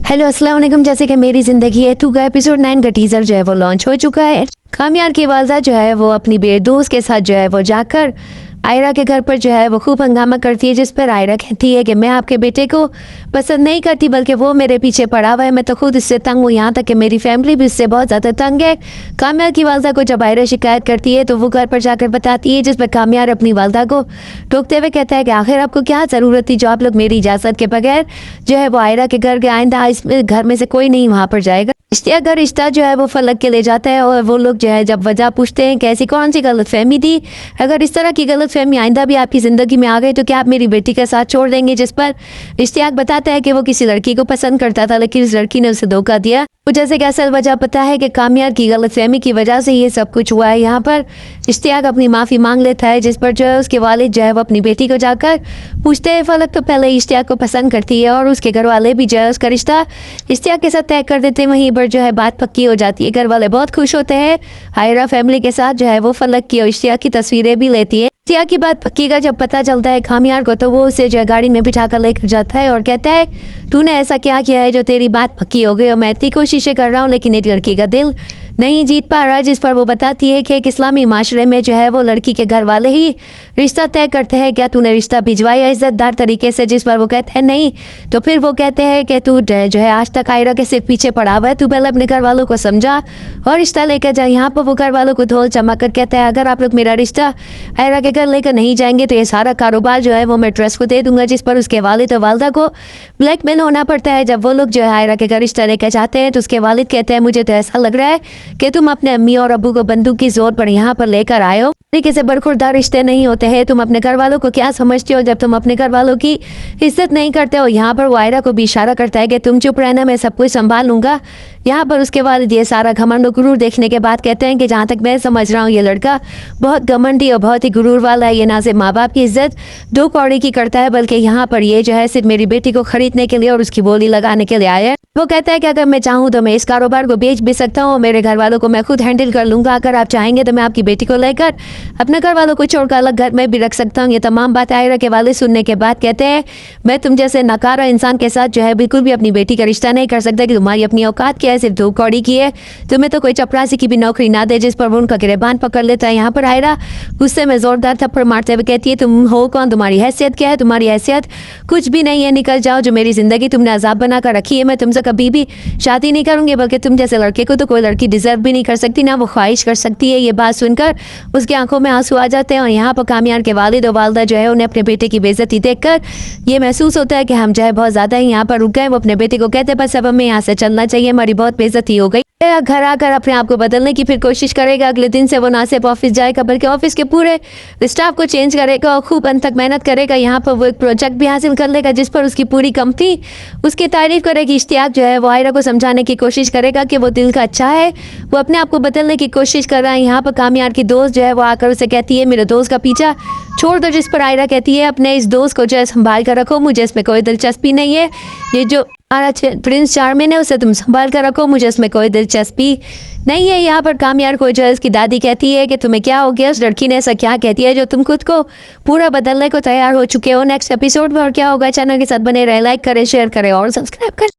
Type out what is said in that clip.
Hello अस्सलाम वालेकुम। जैसे कि मेरी ज़िंदगी है तू का एपिसोड 9 का टीज़र जो है वो लॉन्च हो चुका है। कामयार की वालदा जो है वो अपनी दोस्त के साथ जो है वो जाकर आयरा के घर पर जो है वो खूब हंगामा करती है, जिस पर आयरा कहती है कि मैं आपके बेटे को पसंद नहीं करती बल्कि वो मेरे पीछे पड़ा हुआ है, मैं तो खुद इससे तंग हूँ, यहाँ तक कि मेरी फैमिली भी इससे बहुत ज़्यादा तंग है। कामयार की वालदा को जब आयरा शिकायत करती है तो वो घर पर जाकर बताती है, जिस पर कामयार अपनी वालदा को टोकते हुए कहता है कि आखिर आपको क्या ज़रूरत थी जो आप लोग मेरी इजाज़त के बगैर जो है वो आयरा के घर के आइंदा इस घर में से कोई नहीं वहाँ पर जाएगा। इश्तियाक का रिश्ता जो है वो फलक के ले जाता है और वो लोग जो है जब वजह पूछते हैं कि ऐसी कौन सी गलत फहमी थी, अगर इस तरह की गलत फहमी आइंदा भी आपकी ज़िंदगी में आ गई तो क्या आप मेरी बेटी के साथ छोड़ देंगे। जिस पर इश्तियाक बताता है कि वो किसी लड़की को पसंद करता था लेकिन इस लड़की ने उसे धोखा दिया। वो जैसे कि असल वजह पता है कि कामयार की गलत फहमी की वजह से ये सब कुछ हुआ है। यहाँ पर इश्तियाक अपनी माफ़ी मांग लेता है, जिस पर जो है उसके वालिद जो है वो अपनी बेटी को जाकर पूछते हैं। फलक तो पहले इश्तियाक को पसंद करती है और उसके घर वाले भी जो है उसका रिश्ता इश्तियाक के साथ तय कर देते हैं। वहीं पर जो है बात पक्की हो जाती है, घर वाले बहुत खुश होते हैं। आयरा फैमिली के साथ जो है वो फलक की और इश्तियाक की तस्वीरें भी लेती है। इश्तियाक की बात पक्की का जब पता चलता है कामयार को तो वो उसे जो है गाड़ी में बिठा कर लेकर जाता है और कहता है तूने ऐसा क्या किया है जो तेरी बात पक्की हो गई और मैं इतनी कोशिशें कर रहा हूँ लेकिन एक लड़की का दिल नहीं जीत पा रहा। जिस पर वो बताती है कि एक इस्लामी माशरे में जो है वो लड़की के घर वाले ही रिश्ता तय करते हैं, क्या तूने रिश्ता भिजवाया इज्जतदार तरीके से। जिस पर वो कहते हैं नहीं। तो फिर वो कहते हैं कि तू जो है आज तक आयरा के सिर्फ पीछे पड़ा हुआ है, तू पहले अपने घर वालों को समझा और रिश्ता लेकर जा। यहाँ पर वो घर वालों को धोल चमक कर कहता है अगर आप लोग मेरा रिश्ता आयरा के घर लेकर नहीं जाएंगे तो ये सारा कारोबार जो है वो मैं ट्रस्ट को दे दूंगा। जिस पर उसके वालिद और वालदा को ब्लैकमेल होना पड़ता है। जब वो लोग जो है आयरा के घर रिश्ता लेकर जाते हैं तो उसके वालिद कहते हैं मुझे तो ऐसा लग रहा है कि तुम अपने अम्मी और अब्बू को बंदूक की जोर पर यहाँ पर लेकर आए हो। तरीके से बरखुरदार रिश्ते नहीं होते हैं। तुम अपने घर वालों को क्या समझते हो जब तुम अपने घर वालों की इज्जत नहीं करते हो। यहाँ पर वो आयरा को भी इशारा करता है कि तुम चुप रहना, मैं सब कुछ संभाल लूंगा। यहाँ पर उसके वालिद ये सारा घमंड और गुरूर देखने के बाद कहते हैं कि जहाँ तक मैं समझ रहा हूँ ये लड़का बहुत घमंडी और बहुत ही गुरूर वाला है। ये ना सिर्फ माँ बाप की इज्जत दो कौड़ी की करता है बल्कि यहाँ पर ये जो है सिर्फ मेरी बेटी को खरीदने के लिए और उसकी बोली लगाने के लिए आया है। वो कहता है कि अगर मैं चाहूँ तो मैं इस कारोबार को बेच भी सकता हूँ, मेरे घर वालों को मैं खुद हैंडल कर लूंगा। अगर आप चाहेंगे तो मैं आपकी बेटी को लेकर अपने घर वालों को छोड़कर अलग घर में भी रख सकता हूँ। ये तमाम बातें आयरा के वाले सुनने के बाद कहते हैं मैं तुम जैसे नकारा इंसान के साथ जो है बिल्कुल भी अपनी बेटी का रिश्ता नहीं कर सकता कि तुम्हारी अपनी औकात क्या है, सिर्फ दो कौड़ी की है, तुम्हें तो कोई चपरासी की भी नौकरी ना दे। जिस पर वो उनका गिरबान पकड़ लेता है। यहाँ पर आयरा गुस्से में जोरदार थप्पड़ मारते हुए कहती है तुम हो कौन, तुम्हारी हैसियत क्या है, तुम्हारी हैसियत कुछ भी नहीं है, निकल जाओ। जो मेरी जिंदगी तुमने अजाब बना कर रखी है, मैं तुमसे कभी भी शादी नहीं करूंगी, बल्कि तुम जैसे लड़के को तो कोई लड़की डिजर्व भी नहीं कर सकती, ना वो ख्वाहिश कर सकती है। ये बात सुनकर उसकी आंखों में आंसू आ जाते हैं और यहाँ पर कामयार के वालिद और वालदा जो है उन्हें अपने बेटे की बेइज्जती देखकर ये महसूस होता है कि हम जो है बहुत ज्यादा ही यहाँ पर रुक गए। वो अपने बेटे को कहते हैं बस अब हमें यहाँ से चलना चाहिए, हमारी बहुत बेइज्जती हो गई। घर आकर अपने आप को बदलने की फिर कोशिश करेगा। अगले दिन से वो ना सिर्फ ऑफिस जाएगा बल्कि ऑफिस के पूरे स्टाफ को चेंज करेगा और खूब अंत तक मेहनत करेगा। यहाँ पर वो एक प्रोजेक्ट भी हासिल कर लेगा जिस पर उसकी पूरी कंपनी उसकी तारीफ करेगी। इश्तियाक जो है वो आयरा को समझाने की कोशिश करेगा कि वो दिल का अच्छा है, वो अपने आप को बदलने की कोशिश कर रहा है। यहाँ पर कामयार की दोस्त जो है वो आकर उसे कहती है मेरे दोस्त का पीछा छोड़ दो। जिस पर आयरा कहती है अपने इस दोस्त को जो है संभाल कर रखो, मुझे इसमें कोई दिलचस्पी नहीं है। ये जो प्रिंस चार्मिंग है उसे तुम संभाल कर रखो, मुझे इसमें कोई दिलचस्पी नहीं है। यहाँ पर कामयार को जो है उसकी दादी कहती है कि तुम्हें क्या हो गया, उस लड़की ने ऐसा क्या कहती है जो तुम खुद को पूरा बदलने को तैयार हो चुके हो। नेक्स्ट एपिसोड में और क्या होगा, चैनल के साथ बने रहे, लाइक करें, शेयर करें और सब्सक्राइब करें।